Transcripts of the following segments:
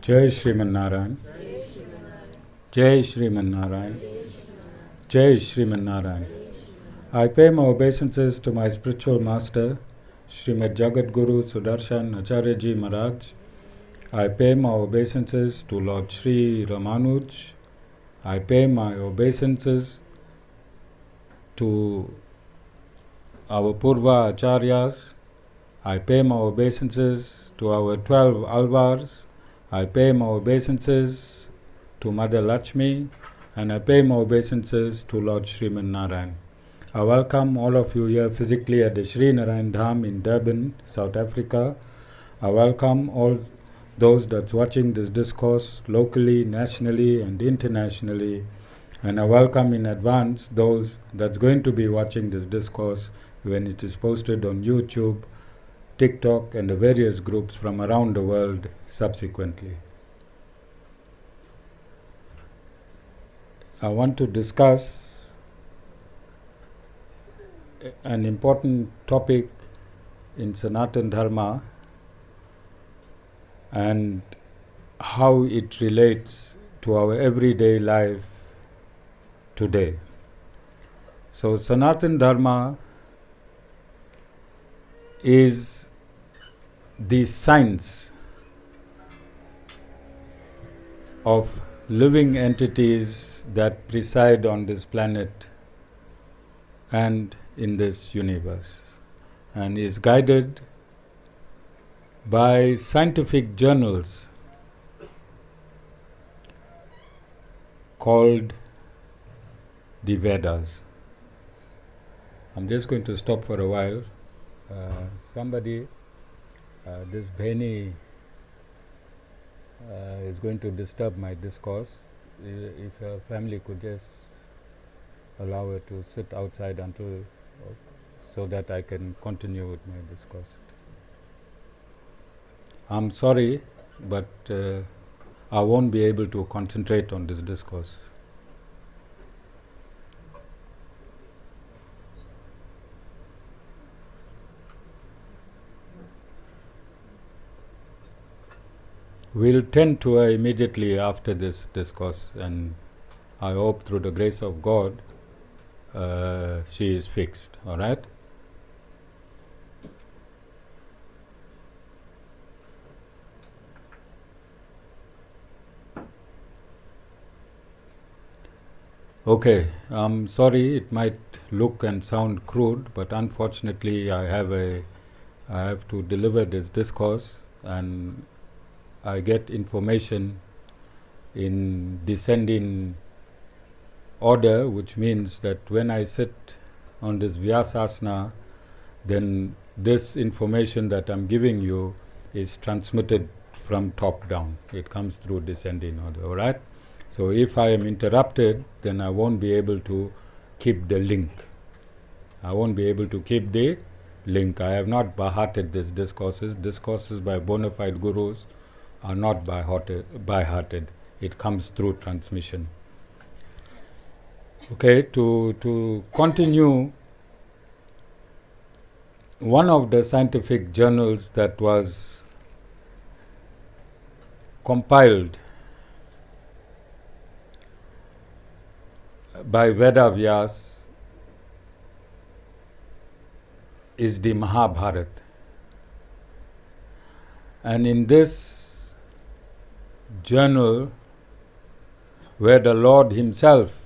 Jai Shriman Narayan. Jai Shriman Narayan. Jai Shriman Narayan. I pay my obeisances to my spiritual master, Srimad Jagat Guru Sudarshan Acharyaji Maharaj. I pay my obeisances to Lord Sri Ramanuj. I pay my obeisances to our Purva Acharyas. I pay my obeisances to our 12 Alvars. I pay my obeisances to Mother Lakshmi, and I pay my obeisances to Lord Sriman Narayan. I welcome all of you here physically at the Sri Narayan Dham in Durban, South Africa. I welcome all those that's watching this discourse locally, nationally and internationally. And I welcome in advance those that's going to be watching this discourse when it is posted on YouTube, TikTok and the various groups from around the world subsequently. I want to discuss an important topic in Sanatan Dharma and how it relates to our everyday life today. So Sanatan Dharma is the science of living entities that preside on this planet and in this universe, and is guided by scientific journals called the Vedas. I'm just going to stop for a while. This Bheni is going to disturb my discourse. If your family could just allow her to sit outside until, so that I can continue with my discourse. I'm sorry, but I won't be able to concentrate on this discourse. We'll tend to her immediately after this discourse, and I hope through the grace of God she is fixed. All right? Okay, I'm sorry it might look and sound crude, but unfortunately I have to deliver this discourse, and I get information in descending order, which means that when I sit on this Vyasasna, then this information that I'm giving you is transmitted from top down. It comes through descending order, all right? So if I am interrupted, then I won't be able to keep the link. I won't be able to keep the link. I have not byhearted these discourses. Discourses by bona fide gurus are not byhearted. It comes through transmission. Okay, to continue, one of the scientific journals that was compiled by Veda Vyas is the Mahabharata. And in this journal, where the Lord Himself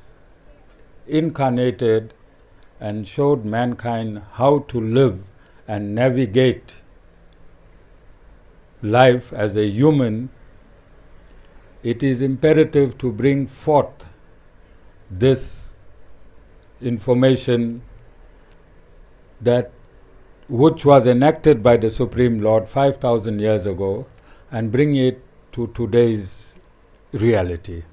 incarnated and showed mankind how to live and navigate life as a human, it is imperative to bring forth this information that which was enacted by the Supreme Lord 5,000 years ago, and bring it to today's reality.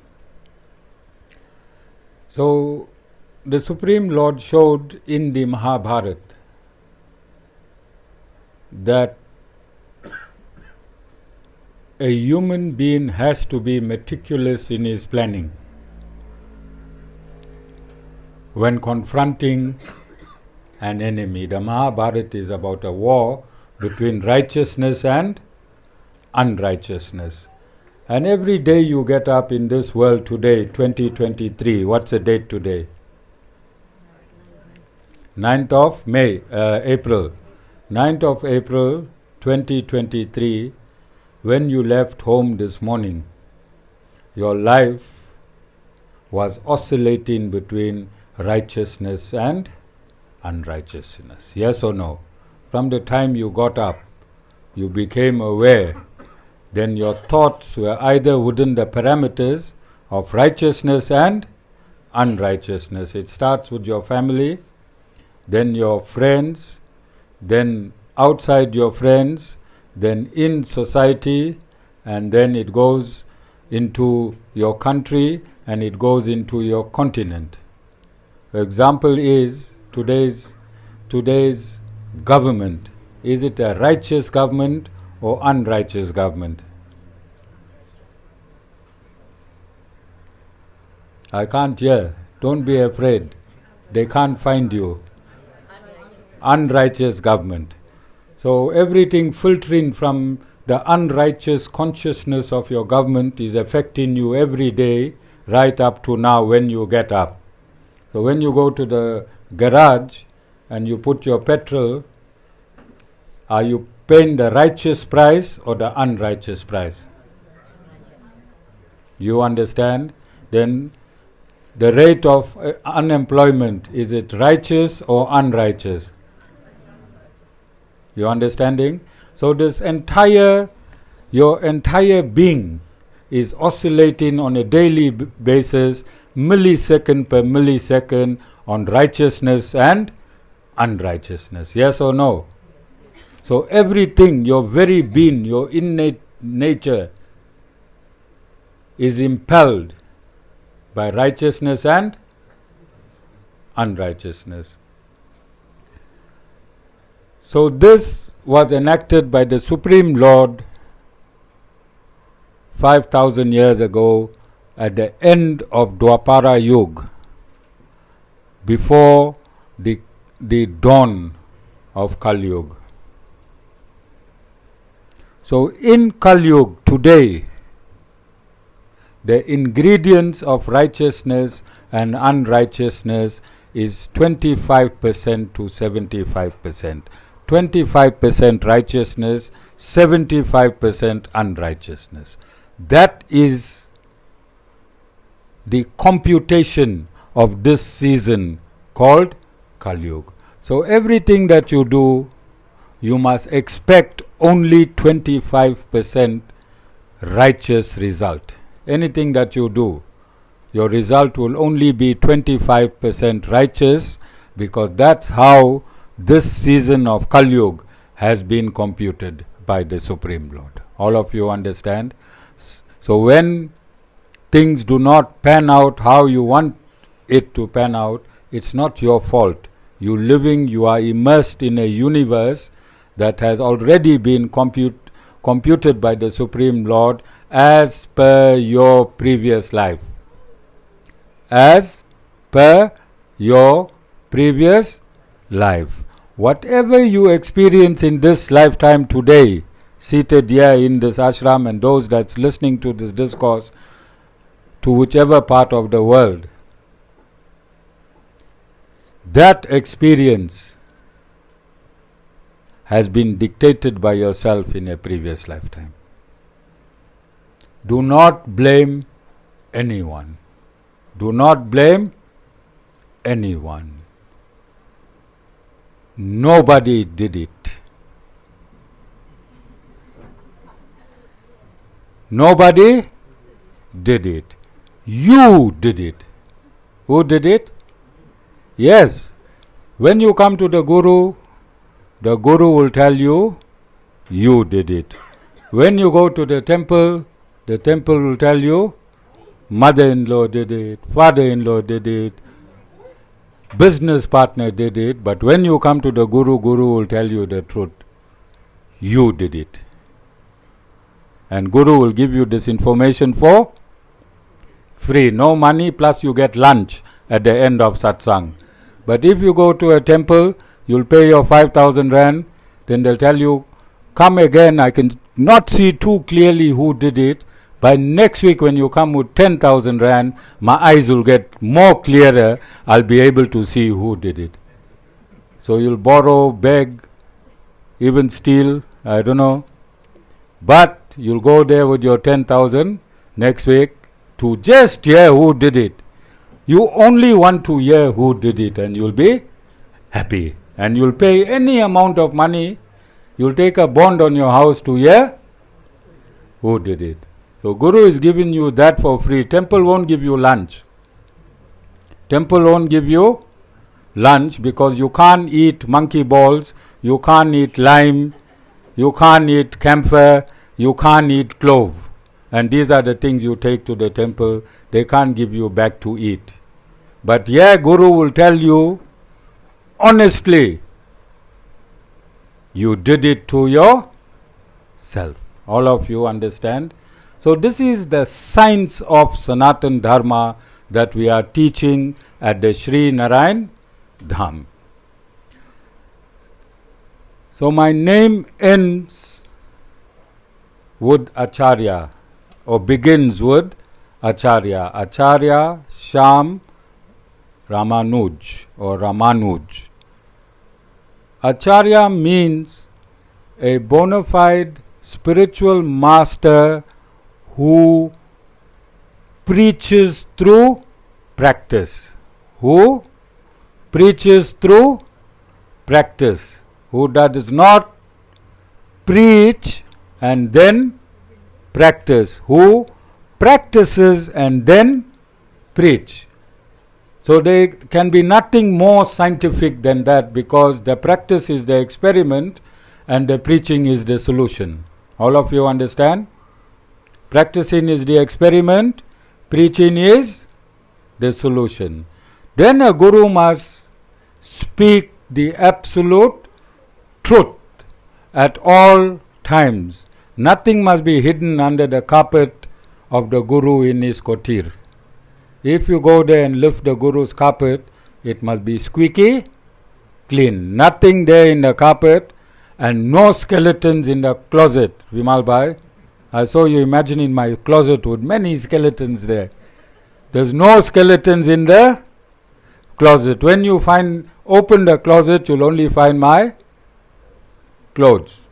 So the Supreme Lord showed in the Mahabharata that a human being has to be meticulous in his planning when confronting an enemy. The Mahabharata is about a war between righteousness and unrighteousness. And every day you get up in this world today, 2023, what's the date today? 9th of April. 9th of April 2023, when you left home this morning, your life was oscillating between righteousness and unrighteousness. Yes or no? From the time you got up, you became aware, then your thoughts were either within the parameters of righteousness and unrighteousness. It starts with your family, then your friends, then outside your friends, then in society, and then it goes into your country and it goes into your continent. The example is today's government. Is it a righteous government or unrighteous government? I can't hear. Don't be afraid. They can't find you. Unrighteous government. So everything filtering from the unrighteous consciousness of your government is affecting you every day, right up to now when you get up. So when you go to the garage and you put your petrol, are you paying the righteous price or the unrighteous price? You understand? Then the rate of unemployment, is it righteous or unrighteous? You understanding? So this your entire being is oscillating on a daily basis, millisecond per millisecond, on righteousness and unrighteousness. Yes or no? So everything, your very being, your innate nature is impelled by righteousness and unrighteousness. So this was enacted by the Supreme Lord 5,000 years ago at the end of Dwapara Yuga, before the dawn of Kali Yuga. So in Kali Yuga today, the ingredients of righteousness and unrighteousness is 25% to 75%. 25% righteousness, 75% unrighteousness. That is the computation of this season called Kali Yuga. So everything that you do, you must expect only 25% righteous result. Anything that you do, your result will only be 25% righteous, because that's how this season of Kali Yuga has been computed by the Supreme Lord. All of you understand? So when things do not pan out how you want it to pan out, it's not your fault. You are immersed in a universe that has already been computed by the Supreme Lord as per your previous life. As per your previous life. Whatever you experience in this lifetime today, seated here in this ashram, and those that's listening to this discourse to whichever part of the world, that experience has been dictated by yourself in a previous lifetime. Do not blame anyone. Do not blame anyone. Nobody did it. Nobody did it. You did it. Who did it? Yes. When you come to the Guru will tell you, you did it. When you go to the temple will tell you, mother-in-law did it, father-in-law did it, business partner did it. But when you come to the Guru will tell you the truth. You did it. And Guru will give you this information for free. No money, plus you get lunch at the end of Satsang. But if you go to a temple, you'll pay your 5,000 rand, then they'll tell you, come again, I can not see too clearly who did it, By next week when you come with 10,000 rand, my eyes will get more clearer. I'll be able to see who did it. So you'll borrow, beg, even steal, I don't know. But you'll go there with your 10,000 next week to just hear who did it. You only want to hear who did it and you'll be happy. And you'll pay any amount of money. You'll take a bond on your house to hear who did it. So Guru is giving you that for free. Temple won't give you lunch. Temple won't give you lunch because you can't eat monkey balls, you can't eat lime, you can't eat camphor, you can't eat clove. And these are the things you take to the temple. They can't give you back to eat. But here Guru will tell you, honestly, you did it to yourself. All of you understand? So this is the science of Sanatan Dharma that we are teaching at the Sri Narayan Dham. So my name ends with Acharya or begins with Acharya. Acharya Sham Ramanuj or Ramanuj. Acharya means a bona fide spiritual master who preaches through practice. Who preaches through practice. Who does not preach and then practice. Who practices and then preach. So there can be nothing more scientific than that, because the practice is the experiment and the preaching is the solution. All of you understand? Practicing is the experiment, preaching is the solution. Then a guru must speak the absolute truth at all times. Nothing must be hidden under the carpet of the guru in his kotir. If you go there and lift the guru's carpet, it must be squeaky clean. Nothing there in the carpet and no skeletons in the closet. Vimal Bhai, I saw you imagining my closet with many skeletons there. There's no skeletons in the closet. When you open the closet, you'll only find my clothes.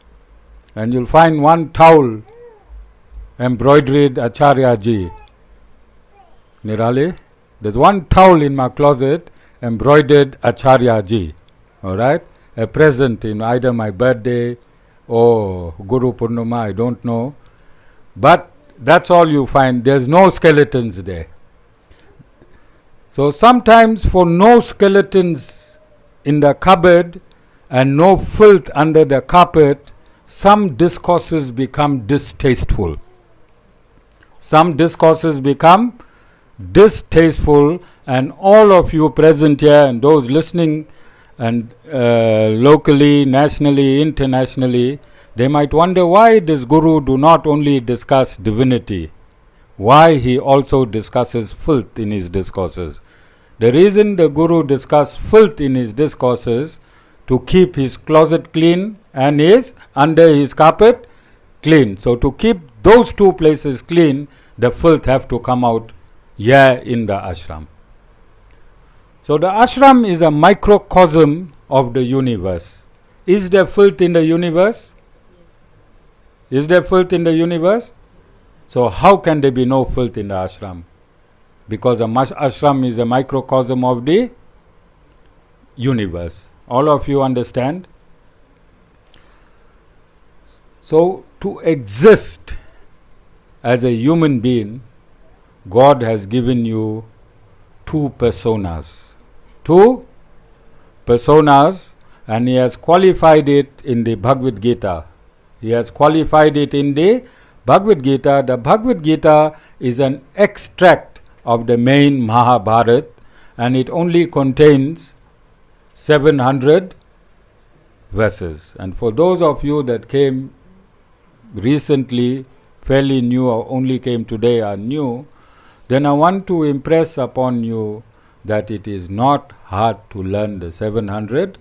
And you'll find one towel embroidered Acharyaji. Nirali, there's one towel in my closet embroidered Acharyaji. Alright? A present in either my birthday or Guru Purnima, I don't know. But that's all you find. There's no skeletons there. So sometimes for no skeletons in the cupboard and no filth under the carpet, some discourses become distasteful. Some discourses become distasteful, and all of you present here and those listening and locally, nationally, internationally, they might wonder why this guru do not only discuss divinity, why he also discusses filth in his discourses. The reason the guru discusses filth in his discourses to keep his closet clean and his under his carpet clean. So to keep those two places clean, the filth have to come out here in the ashram. So the ashram is a microcosm of the universe. Is there filth in the universe? Is there filth in the universe? So how can there be no filth in the ashram? Because the ashram is a microcosm of the universe. All of you understand? So to exist as a human being, God has given you two personas. Two personas, and He has qualified it in the Bhagavad Gita. He has qualified it in the Bhagavad Gita. The Bhagavad Gita is an extract of the main Mahabharata, and it only contains 700 verses. And for those of you that came recently, fairly new, or only came today, are new, then I want to impress upon you that it is not hard to learn the 700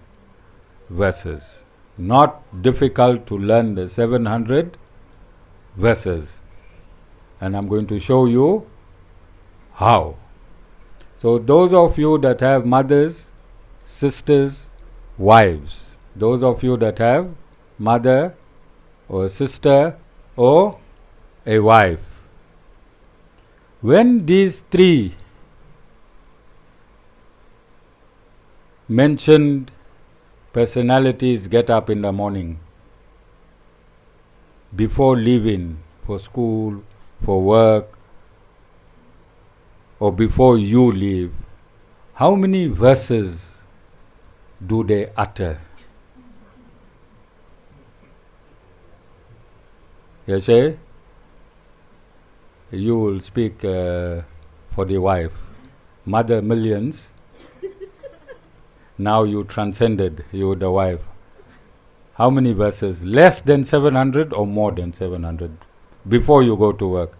verses. Not difficult to learn the 700 verses. And I'm going to show you how. So those of you that have mothers, sisters, wives, those of you that have mother or sister or a wife, when these three mentioned personalities get up in the morning, before leaving for school, for work, or before you leave, how many verses do they utter? You say? You will speak for the wife. Mother, millions. Now you transcended, you the wife. How many verses? Less than 700 or more than 700 before you go to work?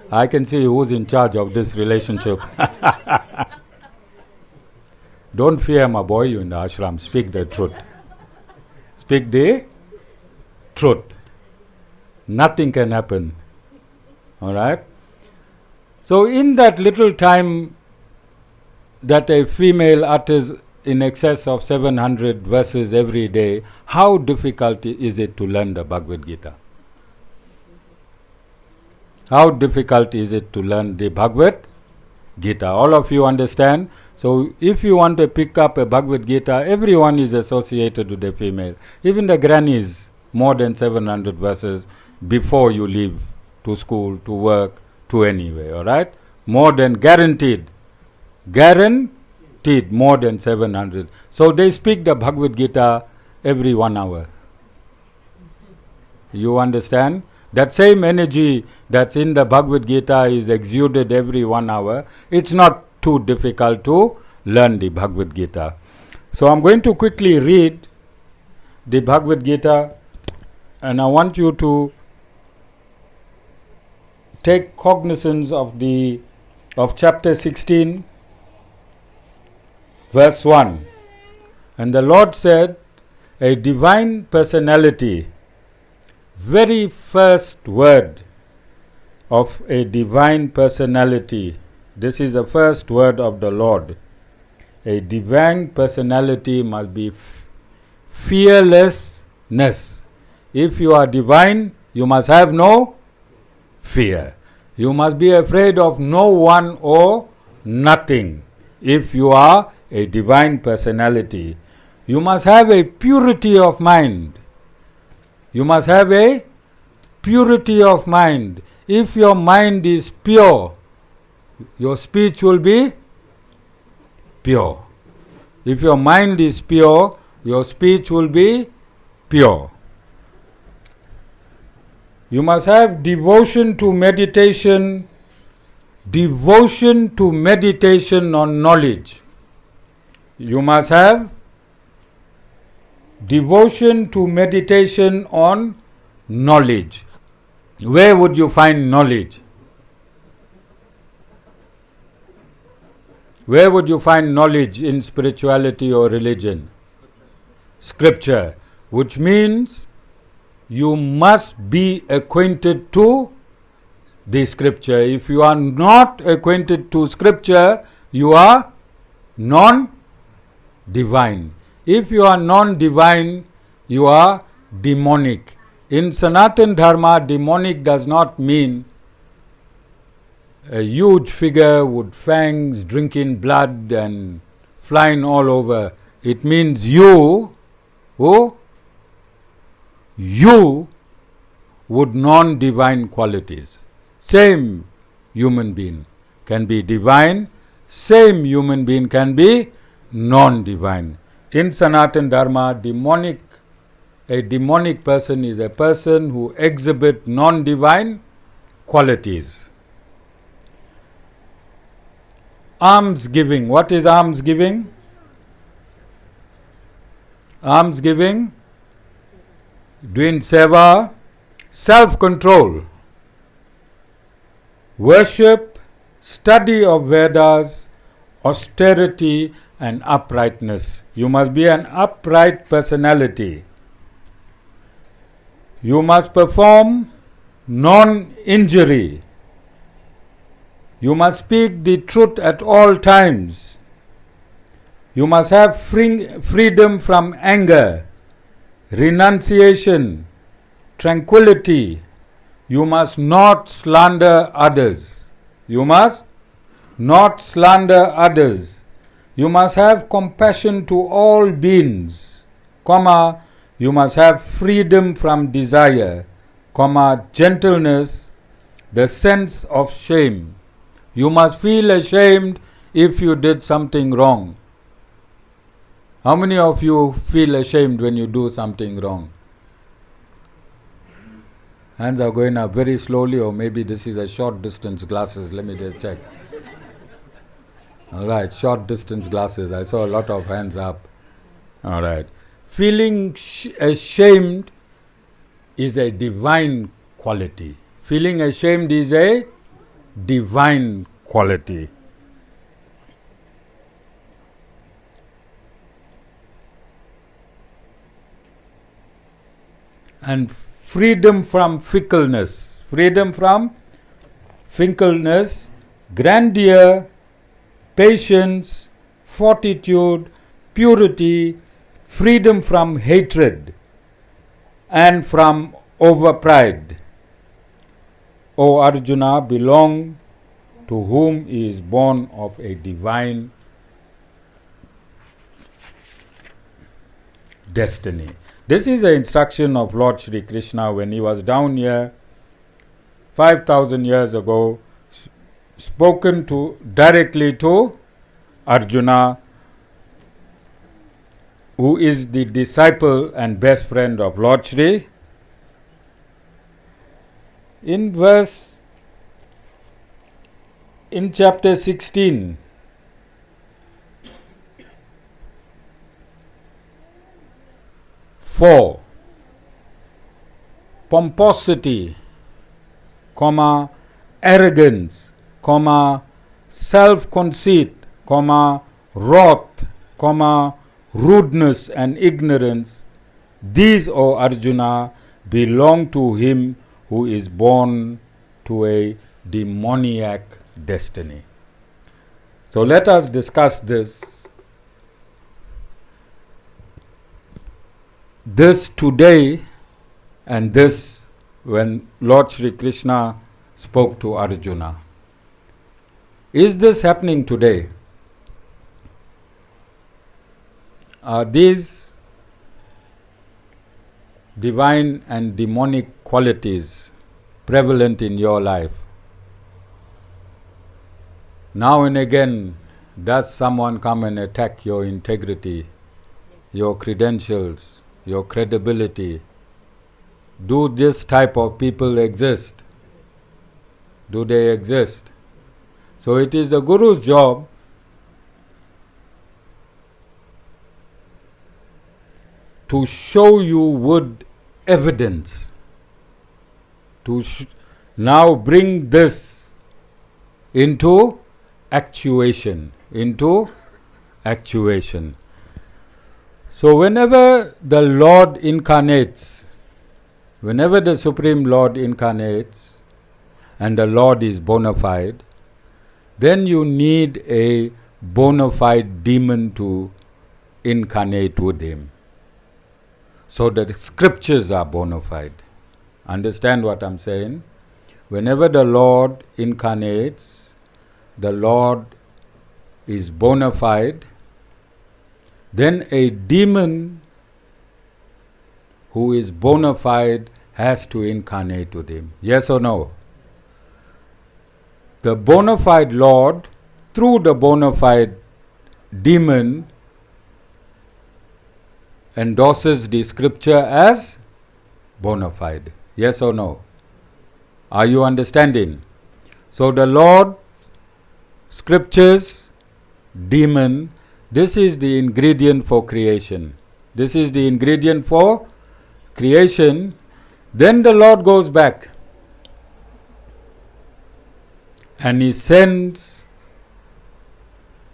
I can see who's in charge of this relationship. Don't fear, my boy, you in the ashram. Speak the truth. Speak the truth. Nothing can happen. Alright? So in that little time that a female utters in excess of 700 verses every day, how difficult is it to learn the Bhagavad Gita? How difficult is it to learn the Bhagavad Gita? All of you understand? So if you want to pick up a Bhagavad Gita, everyone is associated with the female. Even the grannies, more than 700 verses before you leave to school, to work, to anywhere, alright? More than guaranteed. Guaranteed more than 700. So they speak the Bhagavad Gita every 1 hour. You understand? That same energy that's in the Bhagavad Gita is exuded every 1 hour. It's not too difficult to learn the Bhagavad Gita. So I'm going to quickly read the Bhagavad Gita, and I want you to take cognizance of chapter 16, verse 1. And the Lord said, a divine personality, very first word of a divine personality. This is the first word of the Lord. A divine personality must be fearlessness. If you are divine, you must have no fear. You must be afraid of no one or nothing. If you are a divine personality, you must have a purity of mind. You must have a purity of mind. If your mind is pure, your speech will be pure. If your mind is pure, your speech will be pure. You must have devotion to meditation on knowledge. You must have devotion to meditation on knowledge. Where would you find knowledge? Where would you find knowledge in spirituality or religion? Scripture, which means you must be acquainted to the scripture. If you are not acquainted to scripture, you are non-divine. If you are non-divine, you are demonic. In Sanatan Dharma, demonic does not mean a huge figure with fangs, drinking blood and flying all over. It means you with non-divine qualities. Same human being can be divine, same human being can be non-divine. In Sanatan Dharma, a demonic person is a person who exhibits non-divine qualities. Alms giving. What is alms giving? Alms giving, doing seva, self-control, worship, study of Vedas, austerity and uprightness. You must be an upright personality. You must perform non-injury. You must speak the truth at all times. You must have freedom from anger, renunciation, tranquility. You must not slander others. You must not slander others. You must have compassion to all beings, comma, you must have freedom from desire, comma, gentleness, the sense of shame. You must feel ashamed if you did something wrong. How many of you feel ashamed when you do something wrong? Hands are going up very slowly, or maybe this is a short distance glasses. Let me just check. All right, short distance glasses. I saw a lot of hands up. All right. Feeling ashamed is a divine quality. Feeling ashamed is a divine quality. And freedom from fickleness. Freedom from fickleness, grandeur, patience, fortitude, purity, freedom from hatred and from overpride. O Arjuna, belong to whom is born of a divine destiny. This is the instruction of Lord Shri Krishna when he was down here 5,000 years ago, spoken to directly to Arjuna, who is the disciple and best friend of Lord Shri. In chapter 16, for pomposity, comma, arrogance, comma, self-conceit, comma, wrath, comma, rudeness and ignorance, these, O Arjuna, belong to him who is born to a demoniac destiny. So let us discuss this. This today and this when Lord Shri Krishna spoke to Arjuna. Is this happening today? Are these divine and demonic qualities prevalent in your life? Now and again, does someone come and attack your integrity, your credentials, your credibility? Do this type of people exist? Do they exist? So it is the Guru's job to show you with evidence, to now bring this into actuation, So whenever the Lord incarnates, whenever the Supreme Lord incarnates and the Lord is bona fide, then you need a bona fide demon to incarnate with him. So the scriptures are bona fide. Understand what I'm saying? Whenever the Lord incarnates, the Lord is bona fide, then a demon who is bona fide has to incarnate with him. Yes or no? The bona fide Lord, through the bona fide demon, endorses the scripture as bona fide. Yes or no? Are you understanding? So the Lord, scriptures, demon, this is the ingredient for creation. This is the ingredient for creation. Then the Lord goes back and he sends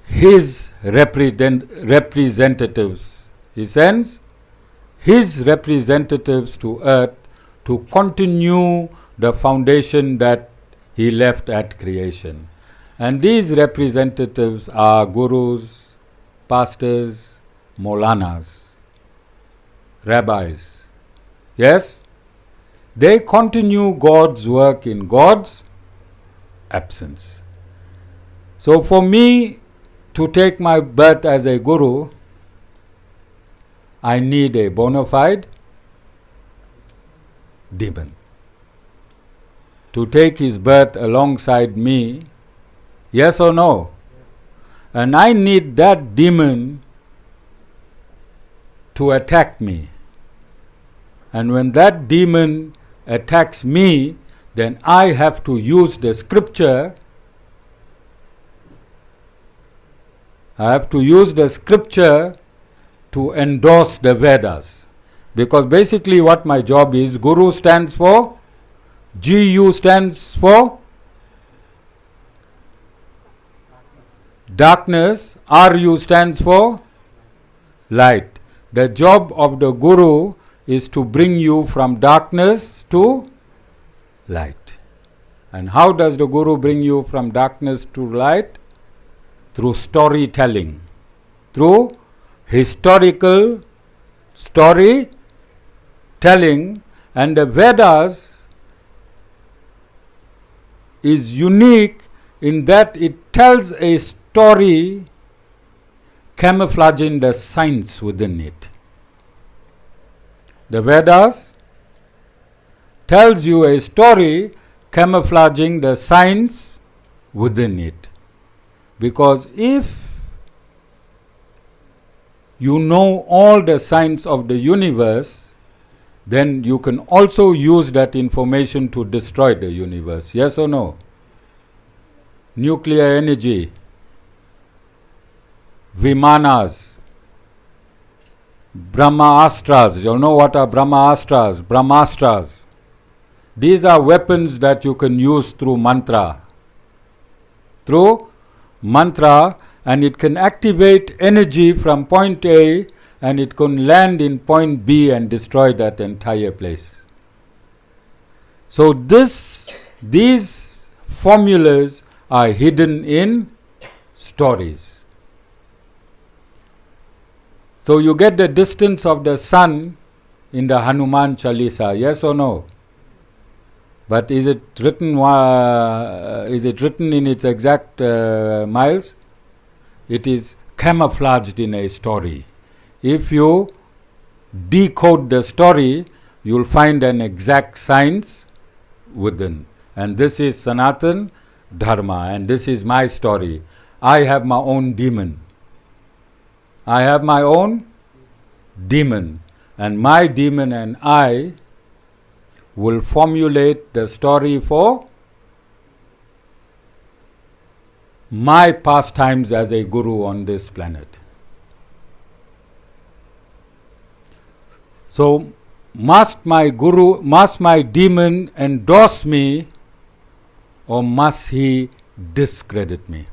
his representatives. He sends his representatives to earth to continue the foundation that he left at creation. And these representatives are gurus, pastors, Maulanas, rabbis. Yes? They continue God's work in God's absence. So for me to take my birth as a guru, I need a bona fide demon to take his birth alongside me, yes or no? And I need that demon to attack me. And when that demon attacks me, then I have to use the scripture. I have to use the scripture to endorse the Vedas. Because basically what my job is, Guru stands for, GU stands for darkness, RU stands for light. The job of the Guru is to bring you from darkness to light. And how does the Guru bring you from darkness to light? Through storytelling, through historical storytelling. And the Vedas is unique in that it tells a story camouflaging the science within it. The Vedas tells you a story camouflaging the science within it. Because if you know all the science of the universe, then you can also use that information to destroy the universe. Yes or no? Nuclear energy, Vimanas, Brahmaastras. You know what are Brahmaastras? Brahmaastras. These are weapons that you can use through mantra. Through mantra, and it can activate energy from point A and it can land in point B and destroy that entire place. So these formulas are hidden in stories. So you get the distance of the sun in the Hanuman Chalisa, yes or no? But is it written in its exact miles? It is camouflaged in a story. If you decode the story, you will find an exact science within. And this is Sanatan Dharma, and this is my story. I have my own demon. I have my own demon. And my demon and I will formulate the story for my pastimes as a guru on this planet. So, must my demon endorse me, or must he discredit me?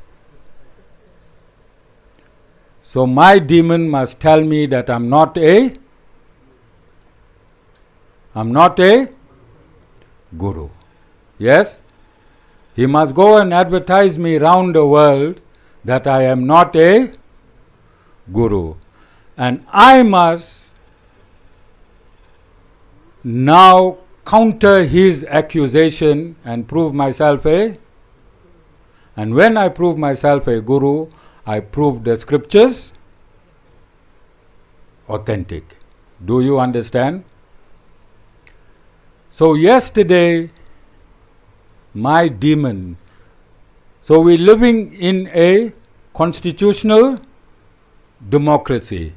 So, my demon must tell me that I'm not a guru. Yes? He must go and advertise me round the world that I am not a guru. And I must now counter his accusation and prove myself a. And when I prove myself a guru, I prove the scriptures authentic. Do you understand? So yesterday, my demon. So we're living in a constitutional democracy.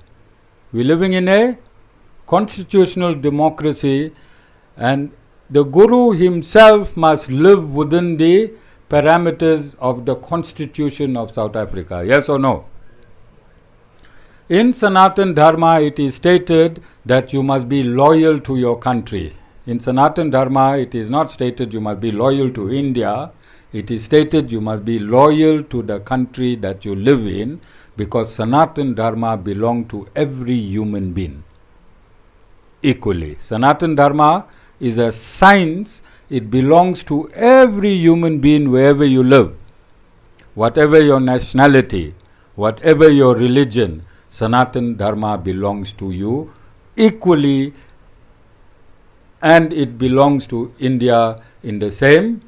We're living in a constitutional democracy, and the Guru himself must live within the parameters of the Constitution of South Africa. Yes or no? In Sanatan Dharma, it is stated that you must be loyal to your country. In Sanatan Dharma, it is not stated you must be loyal to India. It is stated you must be loyal to the country that you live in, because Sanatan Dharma belongs to every human being equally. Sanatan Dharma is a science. It belongs to every human being wherever you live. Whatever your nationality, whatever your religion, Sanatan Dharma belongs to you equally, and it belongs to India in the same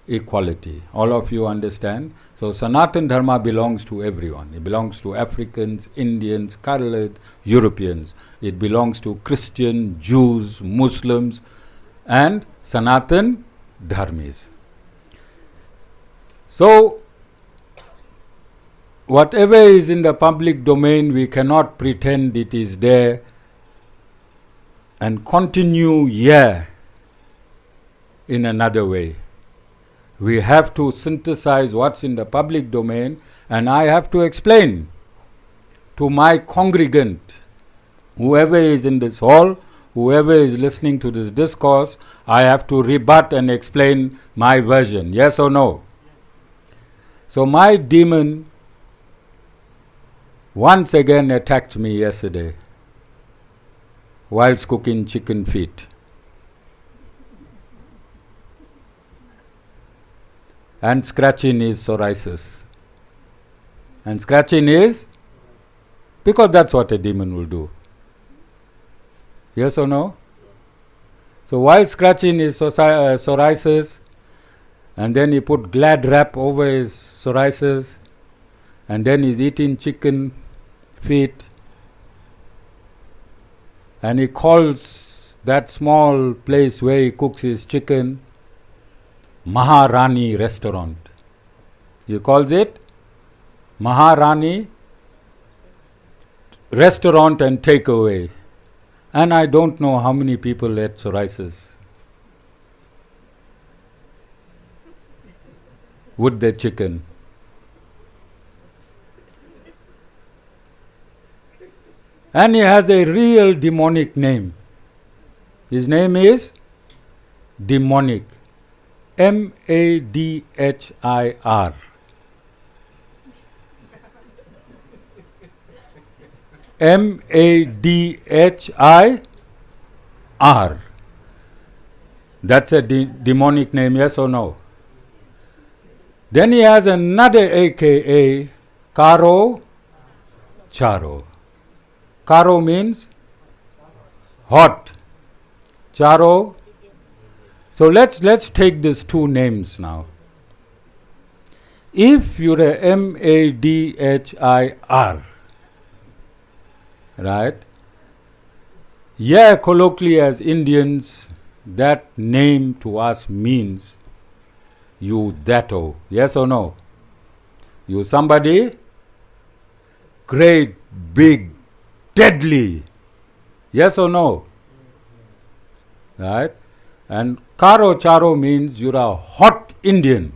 equality. All of you understand? So Sanatan Dharma belongs to everyone. It belongs to Africans, Indians, Kerala, Europeans. It belongs to Christian, Jews, Muslims, and Sanatan Dharmis. So whatever is in the public domain, we cannot pretend it is there and continue here in another way. We have to synthesize what's in the public domain, and I have to explain to my congregant, whoever is in this hall, whoever is listening to this discourse, I have to rebut and explain my version. Yes or no? So my demon once again attacked me yesterday whilst cooking chicken feet. And scratching is psoriasis. And scratching is because that's what a demon will do. Yes or no? So while scratching is psoriasis, and then he put glad wrap over his psoriasis, and then he's eating chicken feet, and he calls that small place where he cooks his chicken Maharani restaurant. He calls it Maharani restaurant and takeaway. And I don't know how many people had psoriasis with the chicken. And he has a real demonic name. His name is demonic. M-A-D-H-I-R. M-A-D-H-I-R. That's a demonic name, yes or no? Then he has another AKA, Karo Charo. Karo means hot. Charo. So let's take these two names now. If you're a M-A-D-H-I-R, right? Yeah, colloquially as Indians, that name to us means you thato. Yes or no? You somebody great, big, deadly. Yes or no? Right? And Karo Charo means you're a hot Indian.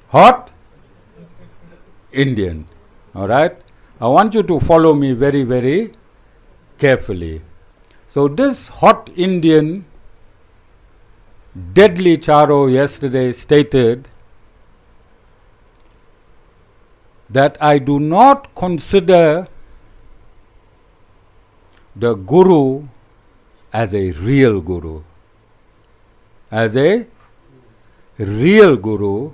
Hot Indian. Alright? I want you to follow me very, very carefully. So this hot Indian, deadly Charo yesterday stated that I do not consider the Guru as a real Guru. As a real Guru,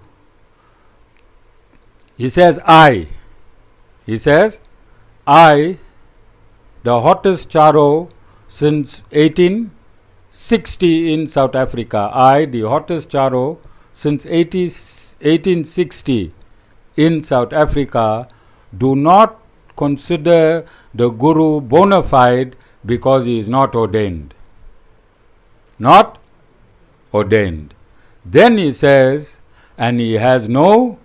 he says, I, the hottest Charo since 1860 in South Africa. I, the hottest Charo since 1860 in South Africa, do not consider the Guru bona fide because he is not ordained. Not ordained. Then he says, and he has no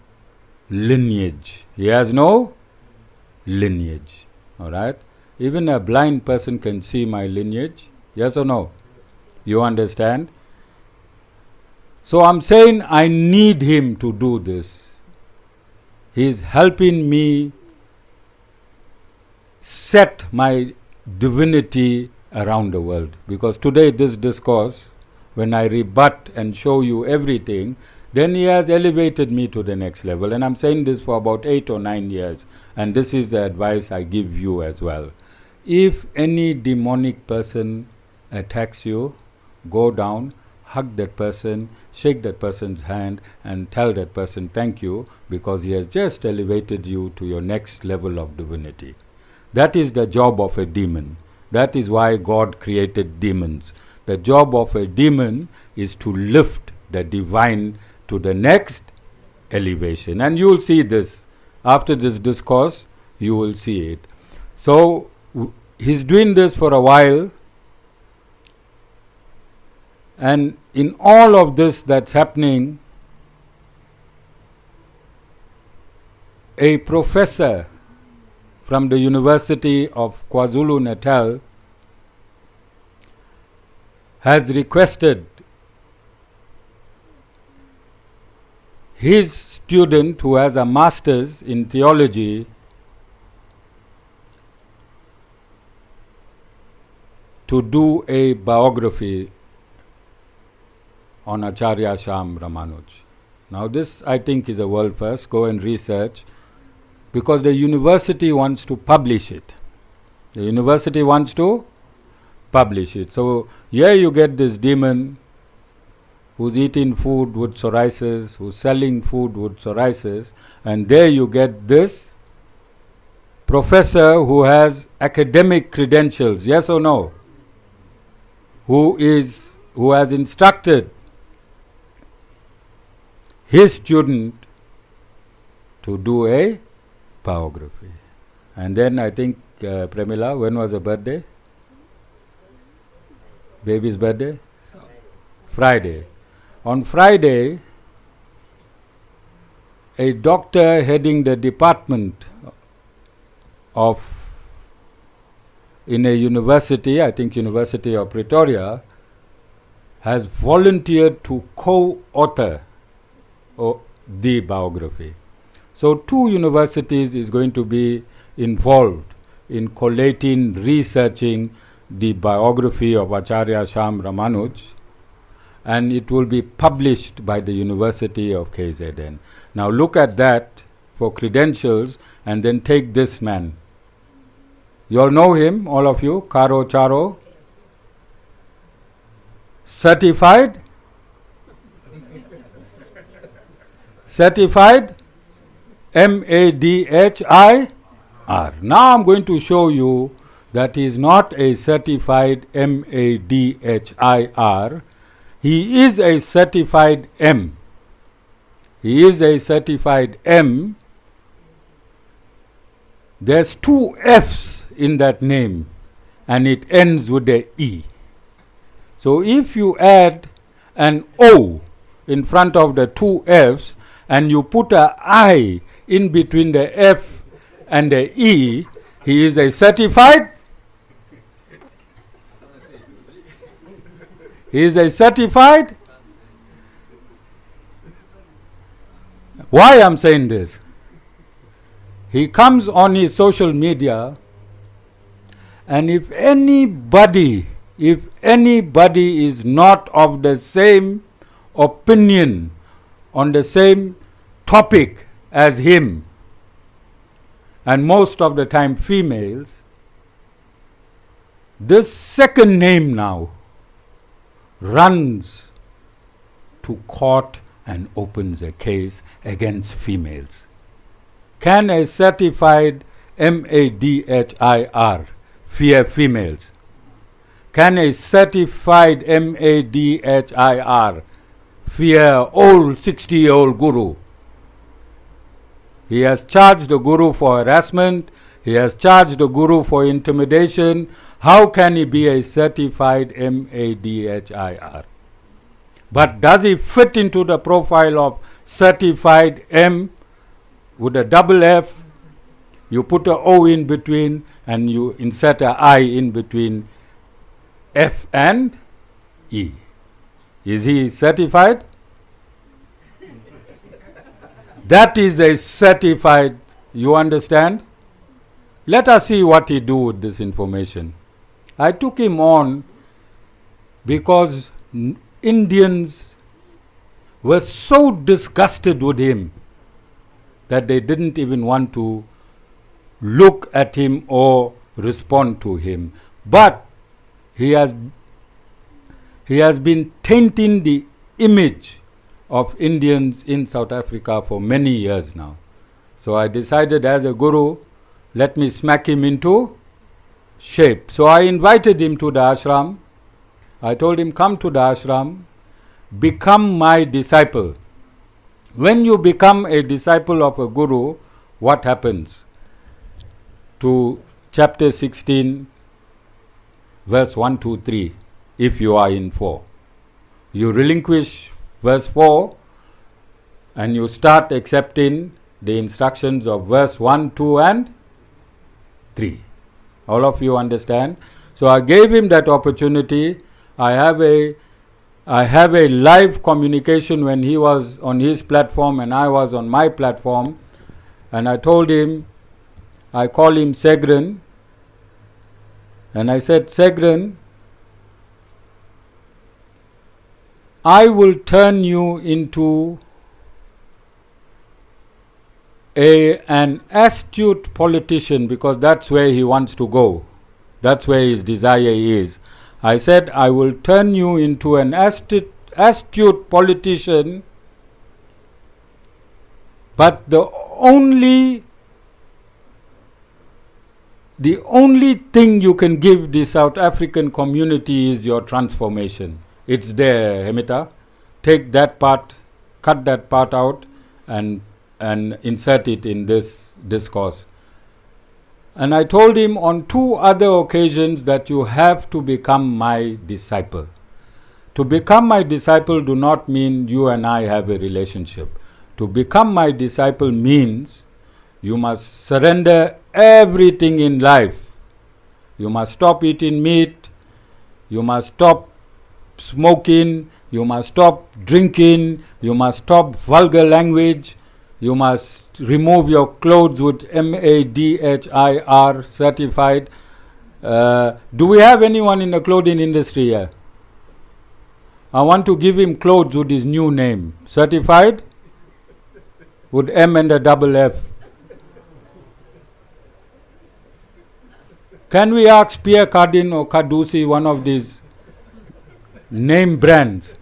lineage. He has no lineage. Alright? Even a blind person can see my lineage. Yes or no? You understand? So I'm saying I need him to do this. He's helping me set my divinity around the world. Because today this discourse, when I rebut and show you everything, then he has elevated me to the next level. And I'm saying this for about 8 or 9 years. And this is the advice I give you as well. If any demonic person attacks you, go down, hug that person, shake that person's hand, and tell that person thank you, because he has just elevated you to your next level of divinity. That is the job of a demon. That is why God created demons. The job of a demon is to lift the divine to the next elevation. And you will see this. After this discourse, you will see it. So, he's doing this for a while. And in all of this that's happening, a professor from the University of KwaZulu-Natal has requested his student, who has a master's in theology, to do a biography on Acharya Sham Ramanuj. Now this, I think, is a world first. Go and research, because the university wants to publish it. The university wants to publish it. So here you get this demon who's eating food with psoriasis, who's selling food with psoriasis, and there you get this professor who has academic credentials, yes or no, who has instructed his student to do a biography. And then I think, Premila, when was the birthday? Baby's birthday? Friday. On Friday, a doctor heading the department in a university, I think University of Pretoria, has volunteered to co-author the biography. So 2 universities is going to be involved in collating, researching the biography of Acharya Sham Ramanuj, and it will be published by the University of KZN. Now look at that for credentials, and then take this man. You all know him, all of you, Karo Charo? Certified? Certified? M-A-D-H-I-R. Now I'm going to show you that he is not a certified M-A-D-H-I-R. He is a certified M. He is a certified M. There's 2 F's in that name, and it ends with a E. So if you add an O in front of the 2 F's, and you put an I in between the F and the E, he is a certified. He is a certified. Why I'm saying this? He comes on his social media, and if anybody is not of the same opinion on the same topic as him, and most of the time females, this second name now runs to court and opens a case against females. Can a certified MADHIR fear females? Can a certified MADHIR fear old 60-year-old guru? He has charged the guru for harassment. He has charged the guru for intimidation. How can he be a certified MADHIR? But does he fit into the profile of certified M with a double F? You put a O in between and you insert a I in between F and E. Is he certified? That is a certified, you understand? Let us see what he do with this information. I took him on because Indians were so disgusted with him that they didn't even want to look at him or respond to him. But he has been tainting the image of Indians in South Africa for many years now. So I decided as a guru, let me smack him into shape. So I invited him to the ashram. I told him, come to the ashram, become my disciple. When you become a disciple of a guru, what happens? To chapter 16, verse 1 to 3, if you are in 4. You relinquish verse 4 and you start accepting the instructions of verse 1, 2 and 3. All of you understand? So I gave him that opportunity. I have a live communication when he was on his platform and I was on my platform. And I told him, I call him Segren. And I said, Segren, I will turn you into an astute politician, because that's where he wants to go. That's where his desire is. I said, I will turn you into an astute politician, but the only thing you can give the South African community is your transformation. It's there, Hemita. Take that part, cut that part out and insert it in this discourse. And I told him on 2 other occasions that you have to become my disciple. To become my disciple do not mean you and I have a relationship. To become my disciple means you must surrender everything in life. You must stop eating meat. You must stop smoking. You must stop drinking. You must stop vulgar language. You must remove your clothes with MADHIR certified. Do we have anyone in the clothing industry here? I want to give him clothes with his new name. Certified? With M and a double F. Can we ask Pierre Cardin or Caduci, one of these name brands?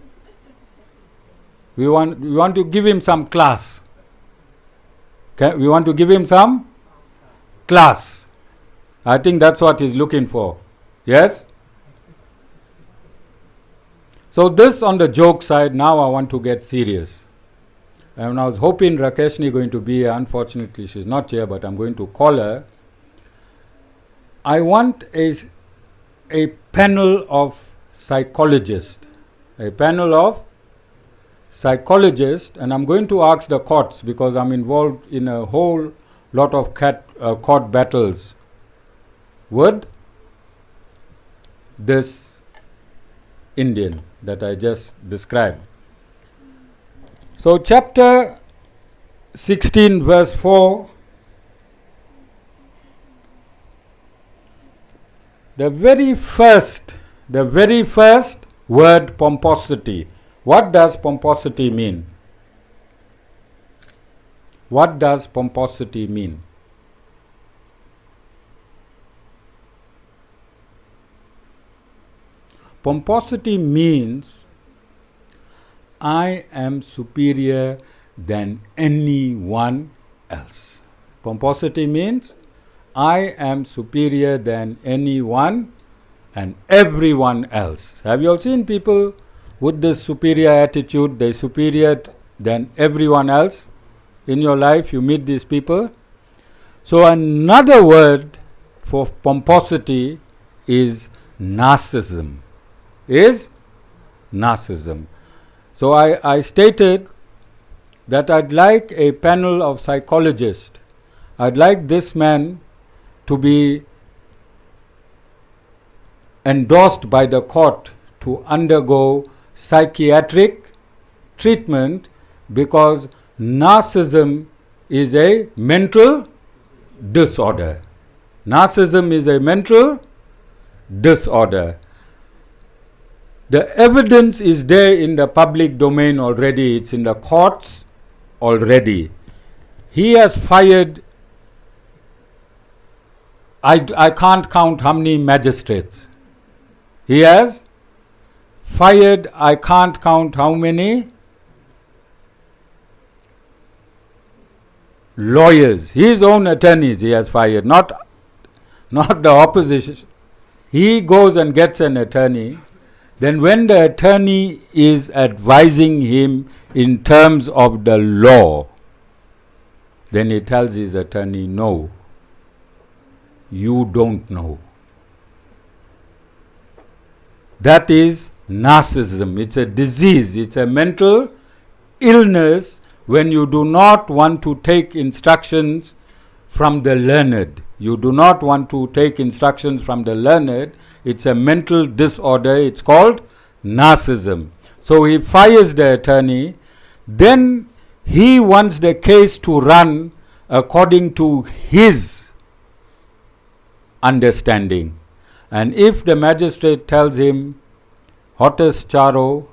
We want to give him some class. We want to give him some class. I think that's what he's looking for. Yes? So this on the joke side. Now I want to get serious. And I was hoping Rakeshni going to be here. Unfortunately, she's not here, but I'm going to call her. I want a panel of psychologists. A panel of psychologists, and I'm going to ask the courts, because I'm involved in a whole lot of court battles with this Indian that I just described. So chapter 16 verse 4, the very first word, pomposity. What does pomposity mean? What does pomposity mean? Pomposity means I am superior than anyone else. Pomposity means I am superior than anyone and everyone else. Have you all seen people with this superior attitude? They're superior than everyone else. In your life, you meet these people. So another word for pomposity is narcissism. So I stated that I'd like a panel of psychologists. I'd like this man to be endorsed by the court to undergo psychiatric treatment, because narcissism is a mental disorder. Narcissism is a mental disorder. The evidence is there in the public domain already. It's in the courts already. He has fired I can't count how many magistrates. He has fired, I can't count how many lawyers. His own attorneys he has fired, not the opposition. He goes and gets an attorney. Then when the attorney is advising him in terms of the law, then he tells his attorney, no, you don't know. That is narcissism. It's a disease. It's a mental illness when you do not want to take instructions from the learned. You do not want to take instructions from the learned. It's a mental disorder. It's called narcissism. So he fires the attorney. Then he wants the case to run according to his understanding. And if the magistrate tells him, hottest charo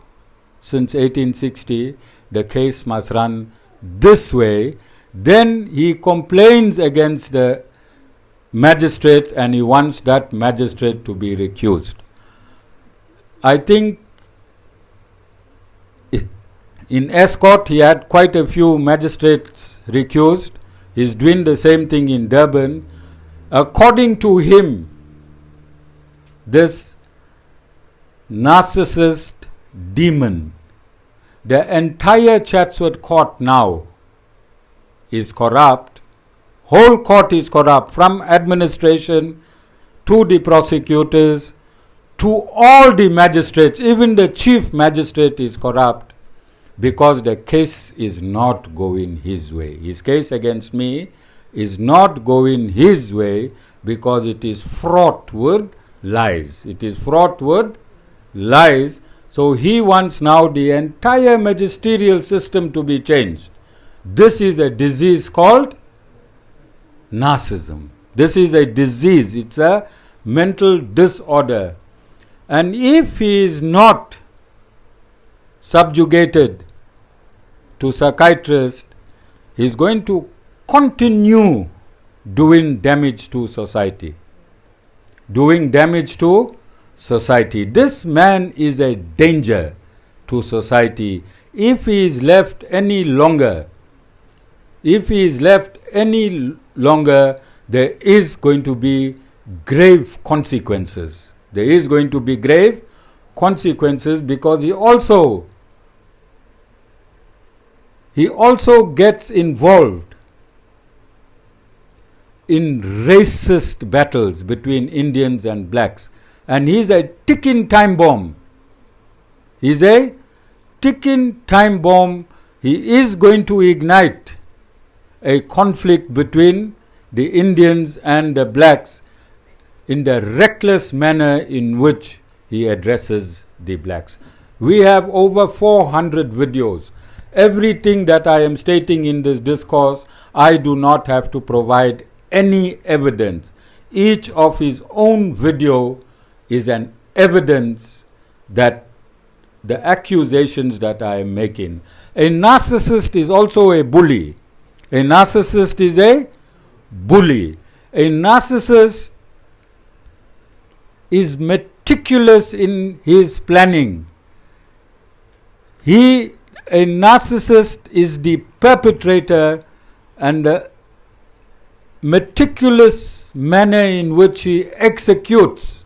since 1860, the case must run this way, then he complains against the magistrate and he wants that magistrate to be recused. I think in Escort he had quite a few magistrates recused. He's doing the same thing in Durban. According to him, this narcissist demon, the entire Chatsworth court now is corrupt. Whole court is corrupt, from administration to the prosecutors to all the magistrates. Even the chief magistrate is corrupt because the case is not going his way. His case against me is not going his way because it is fraught with lies. It is fraught with lies. So he wants now the entire magisterial system to be changed. This is a disease called narcissism. This is a disease. It's a mental disorder. And if he is not subjugated to psychiatrist, he is going to continue doing damage to society. Doing damage to society. This man is a danger to society. If he is left any longer, there is going to be grave consequences. There is going to be grave consequences because he also gets involved in racist battles between Indians and blacks. And he's a ticking time bomb. He's a ticking time bomb. He is going to ignite a conflict between the Indians and the blacks in the reckless manner in which he addresses the blacks. We have over 400 videos. Everything that I am stating in this discourse, I do not have to provide any evidence. Each of his own video is an evidence that the accusations that I am making. A narcissist is also a bully. A narcissist is a bully. A narcissist is meticulous in his planning. A narcissist is the perpetrator, and the meticulous manner in which he executes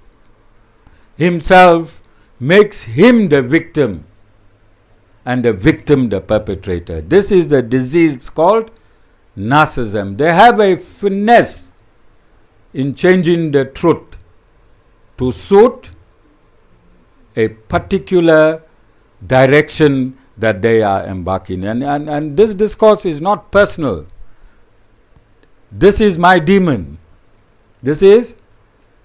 himself makes him the victim and the victim the perpetrator. This is the disease called narcissism. They have a finesse in changing the truth to suit a particular direction that they are embarking. And this discourse is not personal. This is my demon. This is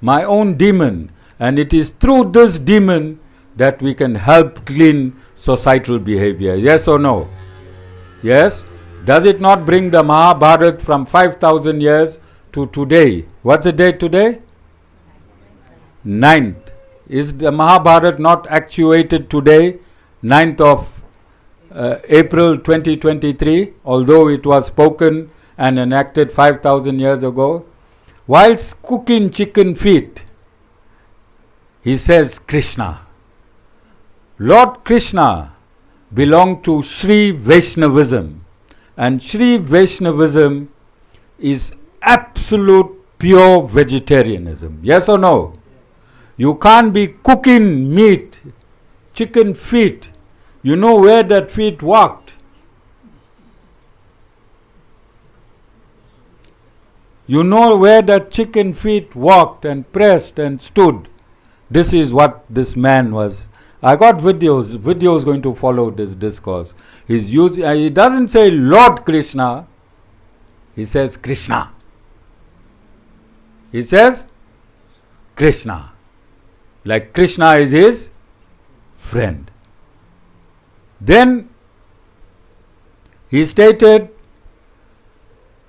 my own demon. And it is through this demon that we can help clean societal behavior. Yes or no? Yes? Does it not bring the Mahabharata from 5,000 years to today? What's the date today? 9th. Is the Mahabharata not actuated today, 9th of April 2023, although it was spoken and enacted 5,000 years ago? whilst cooking chicken feet, he says Krishna. Lord Krishna belonged to Sri Vaishnavism, and Sri Vaishnavism is absolute pure vegetarianism. Yes or no? You can't be cooking meat, chicken feet. You know where that feet walked. You know where that chicken feet walked and pressed and stood. This is what this man was. I got videos going to follow this discourse. He doesn't say Lord Krishna, he says Krishna. He says Krishna. Like Krishna is his friend. Then he stated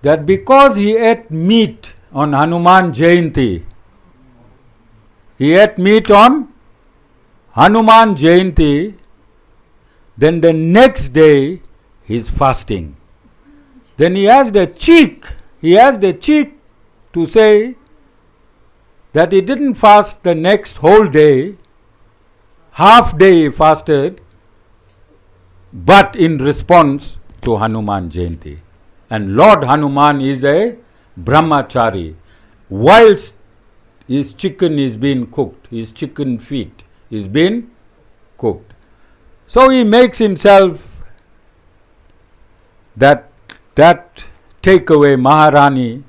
that because he ate meat on Hanuman Jayanti, he ate meat on Hanuman Jayanti, then the next day he is fasting. Then he has the cheek to say that he didn't fast the next whole day, half day he fasted, but in response to Hanuman Jayanti. And Lord Hanuman is a brahmachari. Whilst his chicken is being cooked, his chicken feet is being cooked. So he makes himself that takeaway Maharani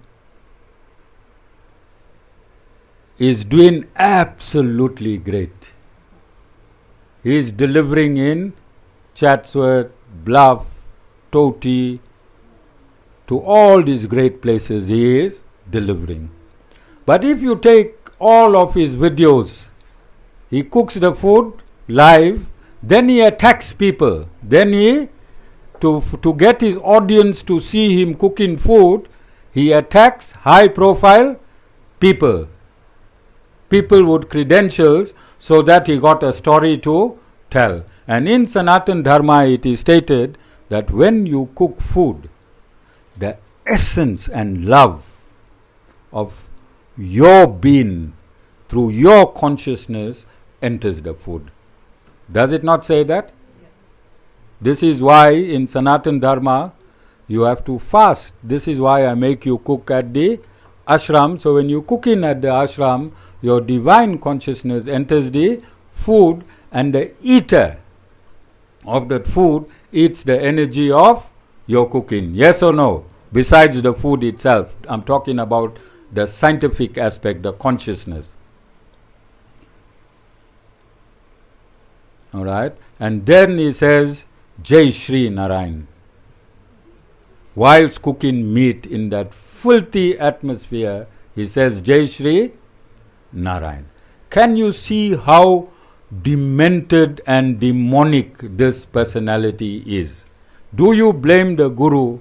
is doing absolutely great. He is delivering in Chatsworth, Bluff, Toti, to all these great places he is delivering. But if you take all of his videos, he cooks the food live, then he attacks people. Then he, to get his audience to see him cooking food, he attacks high profile people. People with credentials, so that he got a story to tell. And in Sanatan Dharma it is stated that when you cook food, the essence and love of your being through your consciousness enters the food. Does it not say that? This is why in Sanatan Dharma you have to fast. This is why I make you cook at the ashram. So when you cook in at the ashram, your divine consciousness enters the food, and the eater of that food eats the energy of your cooking. Yes or no? Besides the food itself, I'm talking about the scientific aspect, the consciousness. Alright? And then he says, Jai Shri Narayan. Whilst cooking meat in that filthy atmosphere, he says, Jai Shri Narayan. Can you see how demented and demonic this personality is? Do you blame the Guru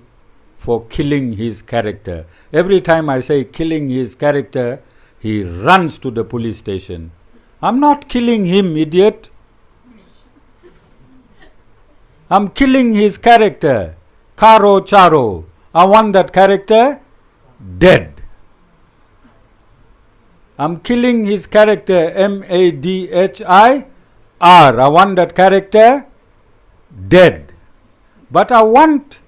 for killing his character? Every time I say killing his character, he runs to the police station. I'm not killing him, idiot. I'm killing his character. Karo Charo. I want that character dead. I'm killing his character, Madhir. I want that character dead. But I want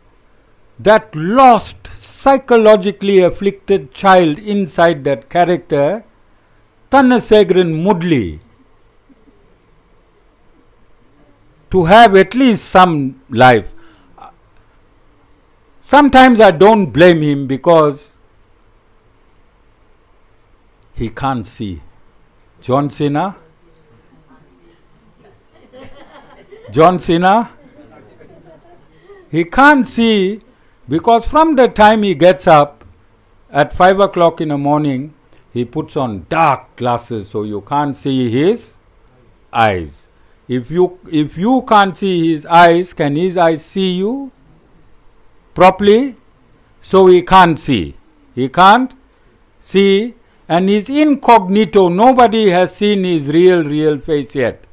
that lost, psychologically afflicted child inside that character, Tanasegran Mudli, to have at least some life. Sometimes I don't blame him because he can't see. John Cena? He can't see because from the time he gets up at 5 o'clock in the morning, he puts on dark glasses so you can't see his eyes. If you can't see his eyes, can his eyes see you properly? So he can't see. He can't see, and he's incognito. Nobody has seen his real face yet.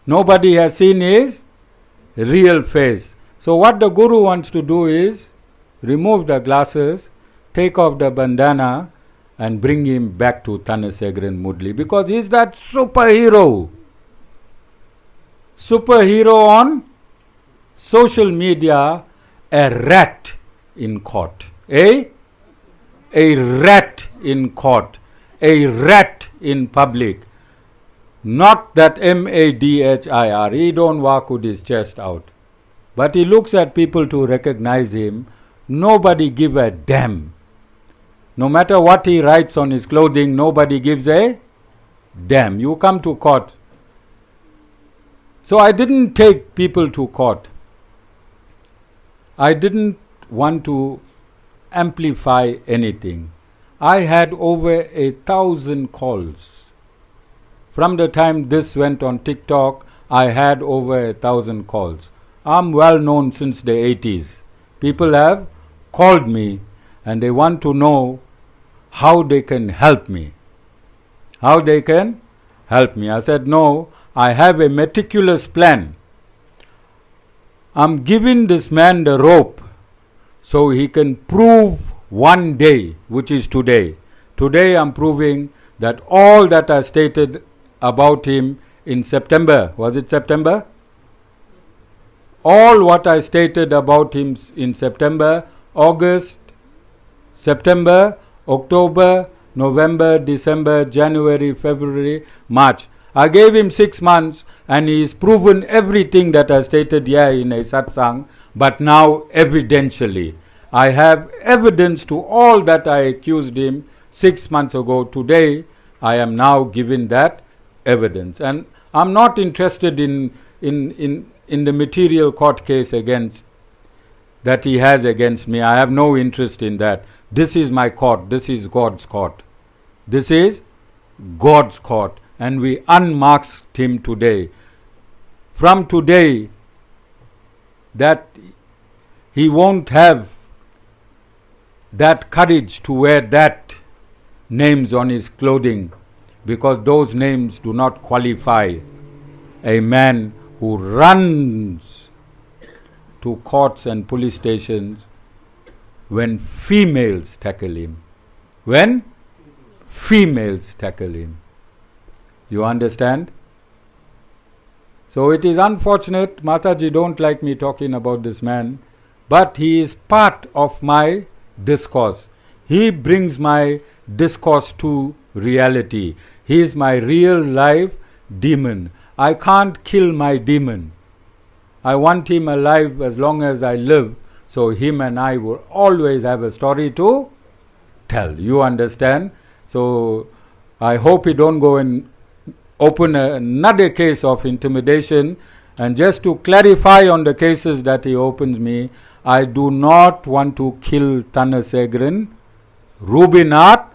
Nobody has seen his real face. So what the Guru wants to do is remove the glasses, take off the bandana and bring him back to Thanasekaran Mudli, because he's that superhero. Superhero on social media, a rat in court. A rat in court. A rat in public. Not that Madhir. He don't walk with his chest out. But he looks at people to recognize him. Nobody give a damn. No matter what he writes on his clothing, nobody gives a damn. You come to court. So I didn't take people to court. I didn't want to amplify anything. I had over 1,000 calls. From the time this went on TikTok, I had over 1,000 calls. I'm well known since the 80s. People have called me and they want to know how they can help me. How they can help me. I said, no, I have a meticulous plan. I'm giving this man the rope so he can prove one day, which is today. Today I'm proving that all that I stated about him in September, was it September? All what I stated about him in September, August, September, October, November, December, January, February, March. I gave him 6 months and he's proven everything that I stated here in a satsang, but now evidentially. I have evidence to all that I accused him 6 months ago. Today, I am now given that evidence. And I'm not interested in the material court case against that he has against me. I have no interest in that. This is my court. This is God's court. This is God's court. And we unmasked him today. From today, that he won't have that courage to wear that names on his clothing, because those names do not qualify a man who runs to courts and police stations when females tackle him. When females tackle him. You understand? So it is unfortunate, Mataji don't like me talking about this man, but he is part of my discourse. He brings my discourse to reality. He is my real life demon. I can't kill my demon. I want him alive as long as I live, so him and I will always have a story to tell. You understand? So I hope he don't go and open another case of intimidation. And just to clarify on the cases that he opens me, I do not want to kill Thanasekaran Rubinath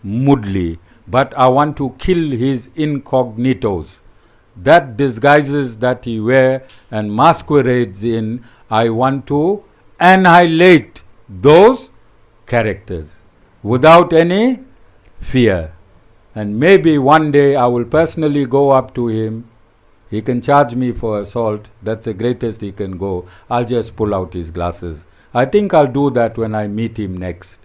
Mudli, but I want to kill his incognitos. That disguises that he wear and masquerades in. I want to annihilate those characters without any fear. And maybe one day I will personally go up to him. He can charge me for assault. That's the greatest he can go. I'll just pull out his glasses. I think I'll do that when I meet him next.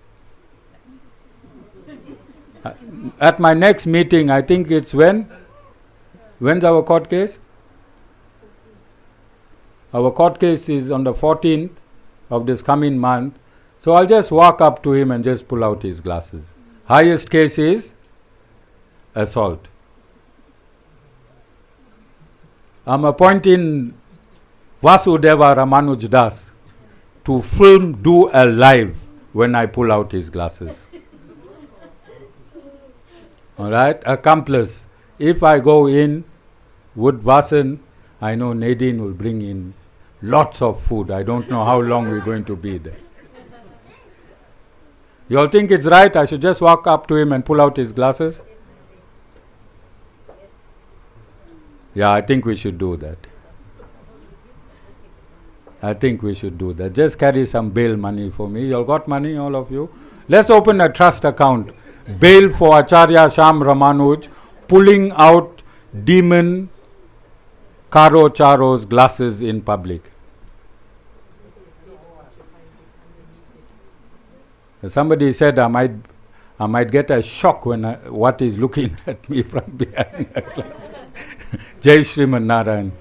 At my next meeting, I think it's when? When's our court case? Our court case is on the 14th of this coming month. So I'll just walk up to him and just pull out his glasses. Highest case is assault. I'm appointing Vasudeva Ramanuj Das to film Do a Live when I pull out his glasses. Alright, accomplice. If I go in with Vasan, I know Nadine will bring in lots of food. I don't know how long we're going to be there. You all think it's right? I should just walk up to him and pull out his glasses? Yeah, I think we should do that. I think we should do that. Just carry some bail money for me. You all got money, all of you? Let's open a trust account. Bail for Acharya Sham Ramanuj, pulling out demon Karo Charo's glasses in public. Somebody said I might get a shock when what is looking at me from behind the glass. Jai Sriman Narayan.